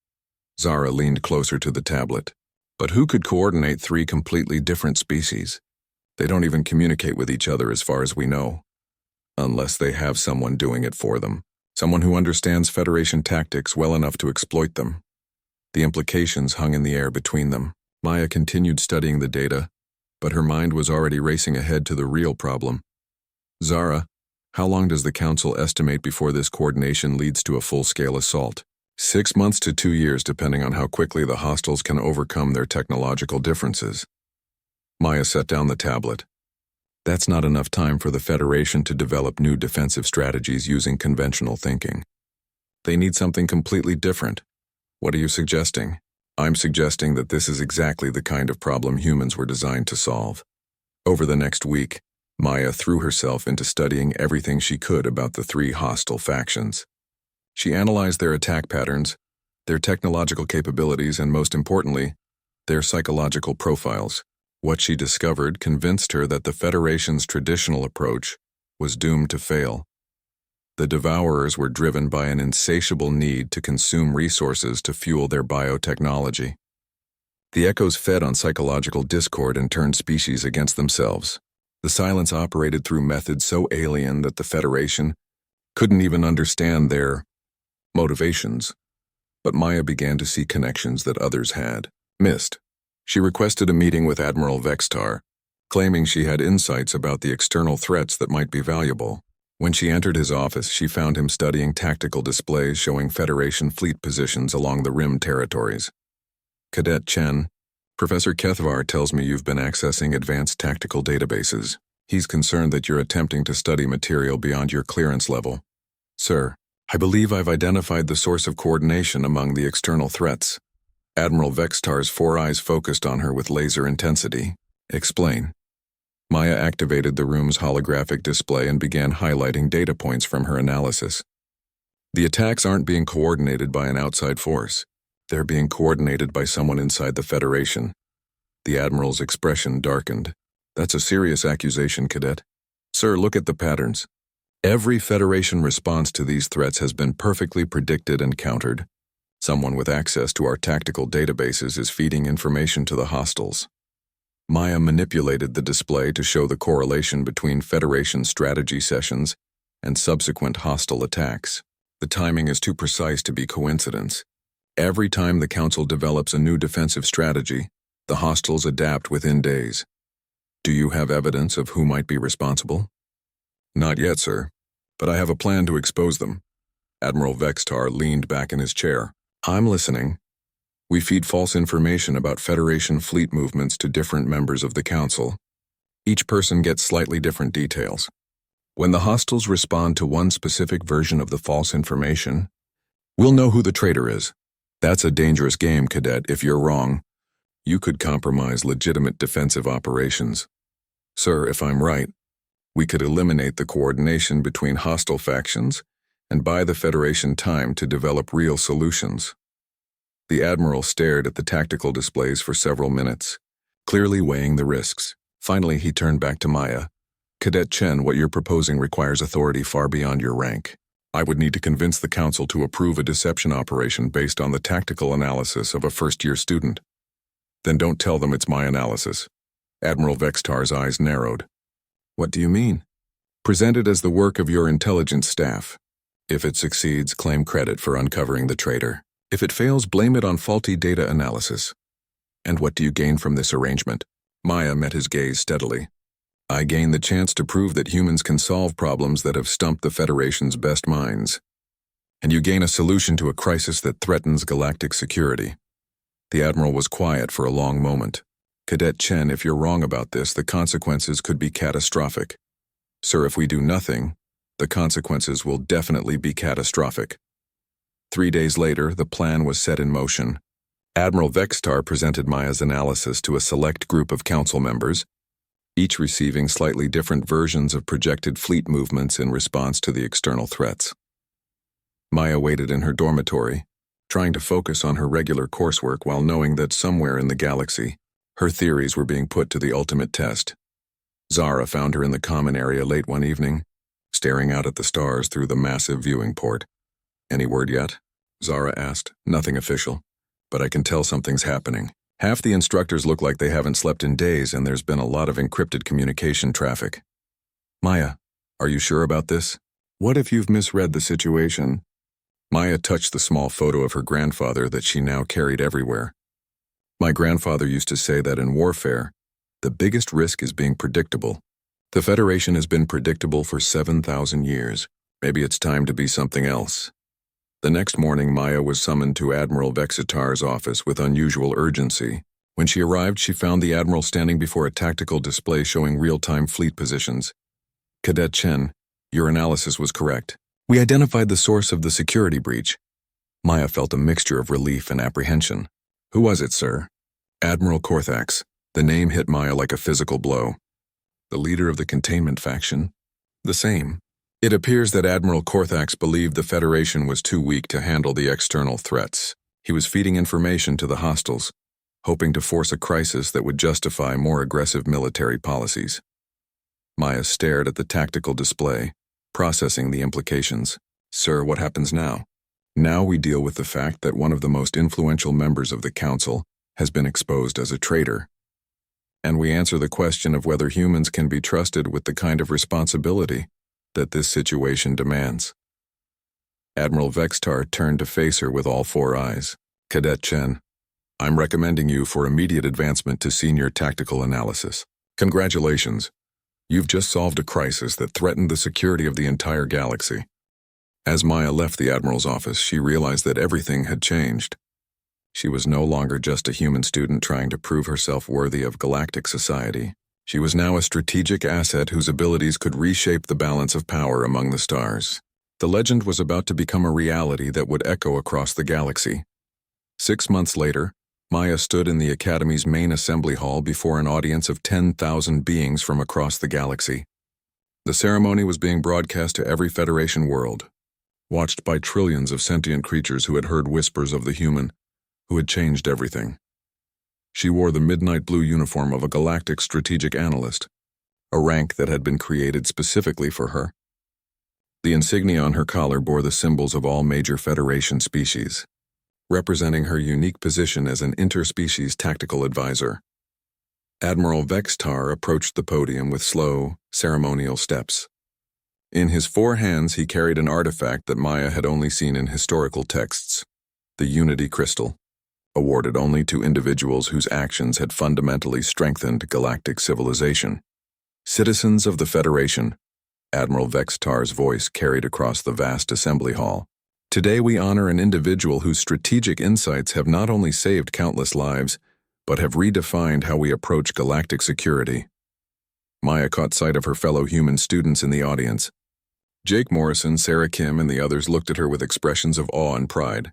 Zara leaned closer to the tablet. But who could coordinate 3 completely different species? They don't even communicate with each other as far as we know. Unless they have someone doing it for them. Someone who understands Federation tactics well enough to exploit them. The implications hung in the air between them. Maya continued studying the data, but her mind was already racing ahead to the real problem. Zara, how long does the Council estimate before this coordination leads to a full-scale assault? 6 months to 2 years, depending on how quickly the hostiles can overcome their technological differences. Maya set down the tablet. That's not enough time for the Federation to develop new defensive strategies using conventional thinking. They need something completely different. What are you suggesting? I'm suggesting that this is exactly the kind of problem humans were designed to solve. Over the next week, Maya threw herself into studying everything she could about the 3 hostile factions. She analyzed their attack patterns, their technological capabilities, and most importantly, their psychological profiles. What she discovered convinced her that the Federation's traditional approach was doomed to fail. The Devourers were driven by an insatiable need to consume resources to fuel their biotechnology. The Echoes fed on psychological discord and turned species against themselves. The silence operated through methods so alien that the Federation couldn't even understand their motivations. But Maya began to see connections that others had missed. She requested a meeting with Admiral Vextar, claiming she had insights about the external threats that might be valuable. When she entered his office, she found him studying tactical displays showing Federation fleet positions along the Rim territories. Cadet Chen, Professor Kethvar tells me you've been accessing advanced tactical databases. He's concerned that you're attempting to study material beyond your clearance level. Sir, I believe I've identified the source of coordination among the external threats. Admiral Vextar's 4 eyes focused on her with laser intensity. Explain. Maya activated the room's holographic display and began highlighting data points from her analysis. The attacks aren't being coordinated by an outside force. They're being coordinated by someone inside the Federation. The Admiral's expression darkened. That's a serious accusation, Cadet. Sir, look at the patterns. Every Federation response to these threats has been perfectly predicted and countered. Someone with access to our tactical databases is feeding information to the hostiles. Maya manipulated the display to show the correlation between Federation strategy sessions and subsequent hostile attacks. The timing is too precise to be coincidence. Every time the Council develops a new defensive strategy, the hostiles adapt within days. Do you have evidence of who might be responsible? Not yet, sir, but I have a plan to expose them. Admiral Vextar leaned back in his chair. I'm listening. We feed false information about Federation fleet movements to different members of the Council. Each person gets slightly different details. When the hostiles respond to one specific version of the false information, we'll know who the traitor is. That's a dangerous game, Cadet. If you're wrong, you could compromise legitimate defensive operations. Sir, if I'm right, we could eliminate the coordination between hostile factions and buy the Federation time to develop real solutions. The Admiral stared at the tactical displays for several minutes, clearly weighing the risks. Finally, he turned back to Maya. Cadet Chen, what you're proposing requires authority far beyond your rank. I would need to convince the Council to approve a deception operation based on the tactical analysis of a first-year student. Then don't tell them it's my analysis. Admiral Vextar's eyes narrowed. What do you mean? Present it as the work of your intelligence staff. If it succeeds, claim credit for uncovering the traitor. If it fails, blame it on faulty data analysis. And what do you gain from this arrangement? Maya met his gaze steadily. I gain the chance to prove that humans can solve problems that have stumped the Federation's best minds. And you gain a solution to a crisis that threatens galactic security. The Admiral was quiet for a long moment. Cadet Chen, if you're wrong about this, the consequences could be catastrophic. Sir, if we do nothing, the consequences will definitely be catastrophic. 3 days later, the plan was set in motion. Admiral Vextar presented Maya's analysis to a select group of Council members, each receiving slightly different versions of projected fleet movements in response to the external threats. Maya waited in her dormitory, trying to focus on her regular coursework while knowing that somewhere in the galaxy, her theories were being put to the ultimate test. Zara found her in the common area late one evening, staring out at the stars through the massive viewing port. Any word yet? Zara asked. Nothing official, but I can tell something's happening. Half the instructors look like they haven't slept in days, and there's been a lot of encrypted communication traffic. Maya, are you sure about this? What if you've misread the situation? Maya touched the small photo of her grandfather that she now carried everywhere. My grandfather used to say that in warfare, the biggest risk is being predictable. The Federation has been predictable for 7,000 years. Maybe it's time to be something else. The next morning, Maya was summoned to Admiral Vextar's office with unusual urgency. When she arrived, she found the Admiral standing before a tactical display showing real-time fleet positions. Cadet Chen, your analysis was correct. We identified the source of the security breach. Maya felt a mixture of relief and apprehension. Who was it, sir? Admiral Korthax. The name hit Maya like a physical blow. The leader of the containment faction? The same. It appears that Admiral Korthax believed the Federation was too weak to handle the external threats. He was feeding information to the hostiles, hoping to force a crisis that would justify more aggressive military policies. Maya stared at the tactical display, processing the implications. Sir, what happens now? Now we deal with the fact that one of the most influential members of the Council has been exposed as a traitor. and we answer the question of whether humans can be trusted with the kind of responsibility that this situation demands. Admiral Vextar turned to face her with all four eyes. Cadet Chen, I'm recommending you for immediate advancement to Senior Tactical Analysis. Congratulations. You've just solved a crisis that threatened the security of the entire galaxy. As Maya left the Admiral's office, she realized that everything had changed. She was no longer just a human student trying to prove herself worthy of galactic society. She was now a strategic asset whose abilities could reshape the balance of power among the stars. The legend was about to become a reality that would echo across the galaxy. 6 months later, Maya stood in the Academy's main assembly hall before an audience of 10,000 beings from across the galaxy. The ceremony was being broadcast to every Federation world, watched by trillions of sentient creatures who had heard whispers of the human, who had changed everything. She wore the midnight blue uniform of a galactic strategic analyst, a rank that had been created specifically for her. The insignia on her collar bore the symbols of all major Federation species, representing her unique position as an interspecies tactical advisor. Admiral Vextar approached the podium with slow, ceremonial steps. In his 4 hands he carried an artifact that Maya had only seen in historical texts, the Unity Crystal, awarded only to individuals whose actions had fundamentally strengthened galactic civilization. Citizens of the Federation, Admiral Vextar's voice carried across the vast assembly hall. Today we honor an individual whose strategic insights have not only saved countless lives, but have redefined how we approach galactic security. Maya caught sight of her fellow human students in the audience. Jake Morrison, Sarah Kim, and the others looked at her with expressions of awe and pride.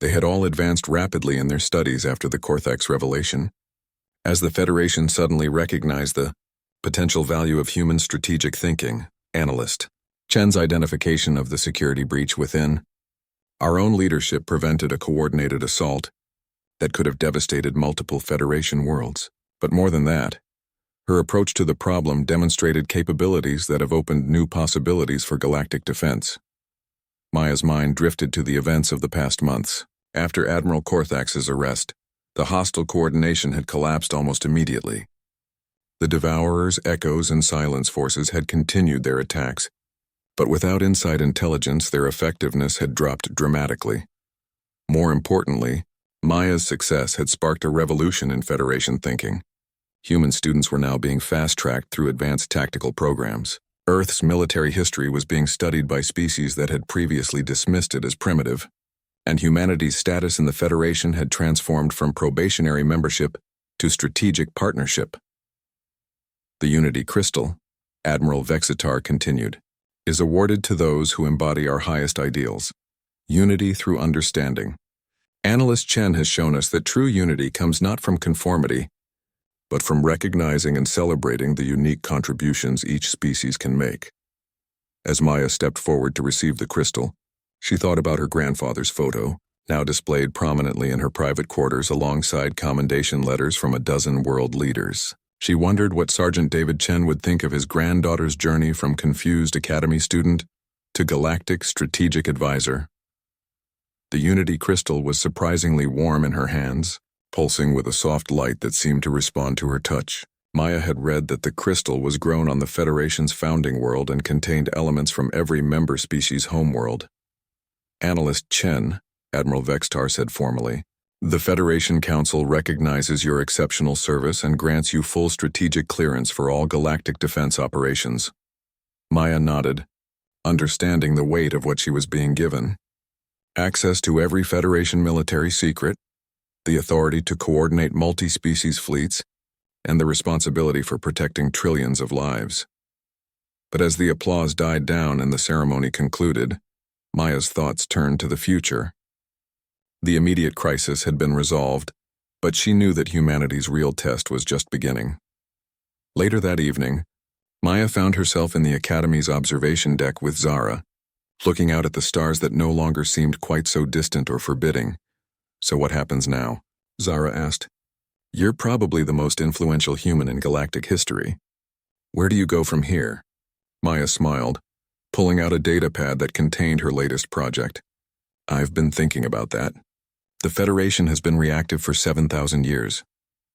They had all advanced rapidly in their studies after the Cortex revelation. As the Federation suddenly recognized the potential value of human strategic thinking, Analyst Chen's identification of the security breach within, our own leadership prevented a coordinated assault that could have devastated multiple Federation worlds. But more than that, her approach to the problem demonstrated capabilities that have opened new possibilities for galactic defense. Maya's mind drifted to the events of the past months. After Admiral Corthax's arrest, the hostile coordination had collapsed almost immediately. The Devourers, Echoes, and Silence forces had continued their attacks, but without inside intelligence, their effectiveness had dropped dramatically. More importantly, Maya's success had sparked a revolution in Federation thinking. Human students were now being fast-tracked through advanced tactical programs. Earth's military history was being studied by species that had previously dismissed it as primitive, and humanity's status in the Federation had transformed from probationary membership to strategic partnership. The Unity Crystal, Admiral Vexitar continued, is awarded to those who embody our highest ideals, unity through understanding. Analyst Chen has shown us that true unity comes not from conformity, but from recognizing and celebrating the unique contributions each species can make. As Maya stepped forward to receive the crystal, she thought about her grandfather's photo, now displayed prominently in her private quarters alongside commendation letters from a dozen world leaders. She wondered what Sergeant David Chen would think of his granddaughter's journey from confused academy student to galactic strategic advisor. The Unity Crystal was surprisingly warm in her hands, pulsing with a soft light that seemed to respond to her touch. Maya had read that the crystal was grown on the Federation's founding world and contained elements from every member species' homeworld. Analyst Chen, Admiral Vextar said formally, the Federation Council recognizes your exceptional service and grants you full strategic clearance for all galactic defense operations. Maya nodded, understanding the weight of what she was being given. Access to every Federation military secret, the authority to coordinate multi-species fleets, and the responsibility for protecting trillions of lives. But as the applause died down and the ceremony concluded, Maya's thoughts turned to the future. The immediate crisis had been resolved, but she knew that humanity's real test was just beginning. Later that evening, Maya found herself in the Academy's observation deck with Zara, looking out at the stars that no longer seemed quite so distant or forbidding. So what happens now? Zara asked. You're probably the most influential human in galactic history. Where do you go from here? Maya smiled, pulling out a datapad that contained her latest project. I've been thinking about that. The Federation has been reactive for 7,000 years.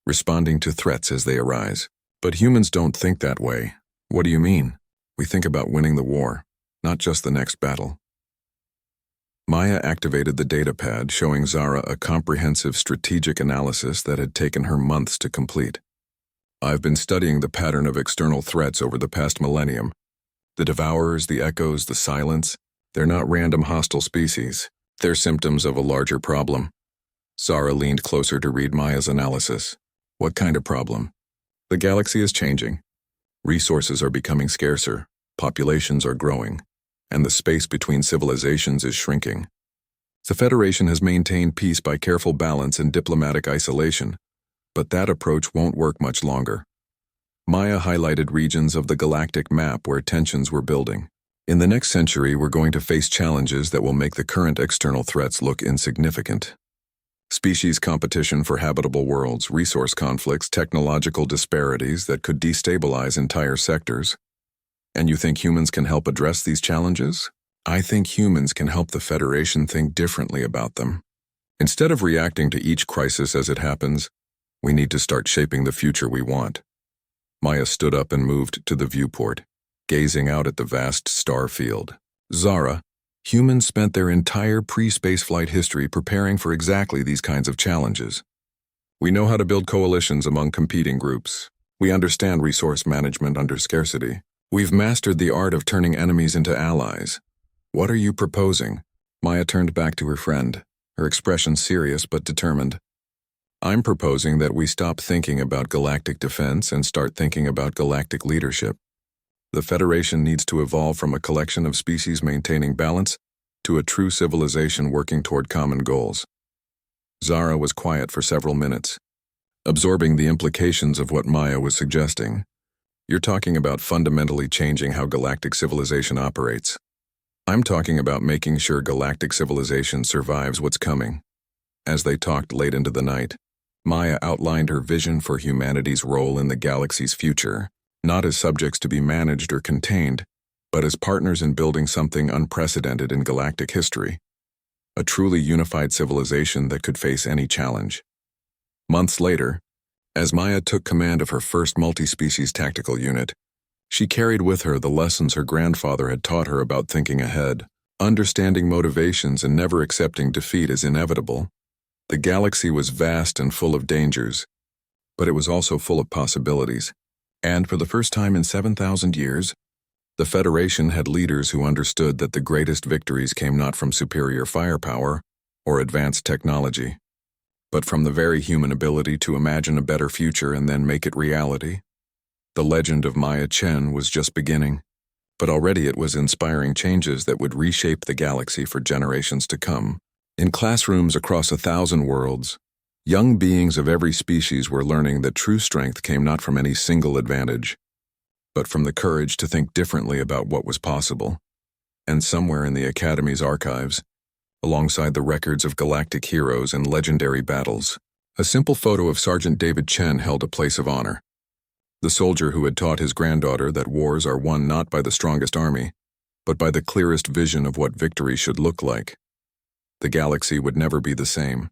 responding to threats as they arise. But humans don't think that way. What do you mean? We think about winning the war, not just the next battle. Maya activated the data pad, showing Zara a comprehensive strategic analysis that had taken her months to complete. I've been studying the pattern of external threats over the past millennium. The devourers, the echoes, the silence, they're not random hostile species. They're symptoms of a larger problem. Zara leaned closer to read Maya's analysis. What kind of problem? The galaxy is changing. Resources are becoming scarcer, populations are growing, and the space between civilizations is shrinking. The Federation has maintained peace by careful balance and diplomatic isolation, but that approach won't work much longer. Maya highlighted regions of the galactic map where tensions were building. In the next century, we're going to face challenges that will make the current external threats look insignificant. Species competition for habitable worlds, resource conflicts, technological disparities that could destabilize entire sectors. And you think humans can help address these challenges? I think humans can help the Federation think differently about them. Instead of reacting to each crisis as it happens, we need to start shaping the future we want. Maya stood up and moved to the viewport, gazing out at the vast star field. Zara, humans spent their entire pre-spaceflight history preparing for exactly these kinds of challenges. We know how to build coalitions among competing groups. We understand resource management under scarcity. We've mastered the art of turning enemies into allies. What are you proposing? Maya turned back to her friend, her expression serious but determined. I'm proposing that we stop thinking about galactic defense and start thinking about galactic leadership. The Federation needs to evolve from a collection of species maintaining balance to a true civilization working toward common goals. Zara was quiet for several minutes, absorbing the implications of what Maya was suggesting. You're talking about fundamentally changing how galactic civilization operates. I'm talking about making sure galactic civilization survives what's coming. As they talked late into the night, Maya outlined her vision for humanity's role in the galaxy's future, not as subjects to be managed or contained, but as partners in building something unprecedented in galactic history. A truly unified civilization that could face any challenge. Months later, as Maya took command of her first multi-species tactical unit, she carried with her the lessons her grandfather had taught her about thinking ahead, understanding motivations and never accepting defeat as inevitable. The galaxy was vast and full of dangers, but it was also full of possibilities. And for the first time in 7,000 years, the Federation had leaders who understood that the greatest victories came not from superior firepower or advanced technology, but from the very human ability to imagine a better future and then make it reality. The legend of Maya Chen was just beginning, but already it was inspiring changes that would reshape the galaxy for generations to come. In classrooms across 1,000 worlds, young beings of every species were learning that true strength came not from any single advantage, but from the courage to think differently about what was possible. And somewhere in the Academy's archives, alongside the records of galactic heroes and legendary battles, a simple photo of Sergeant David Chen held a place of honor. The soldier who had taught his granddaughter that wars are won not by the strongest army, but by the clearest vision of what victory should look like. The galaxy would never be the same.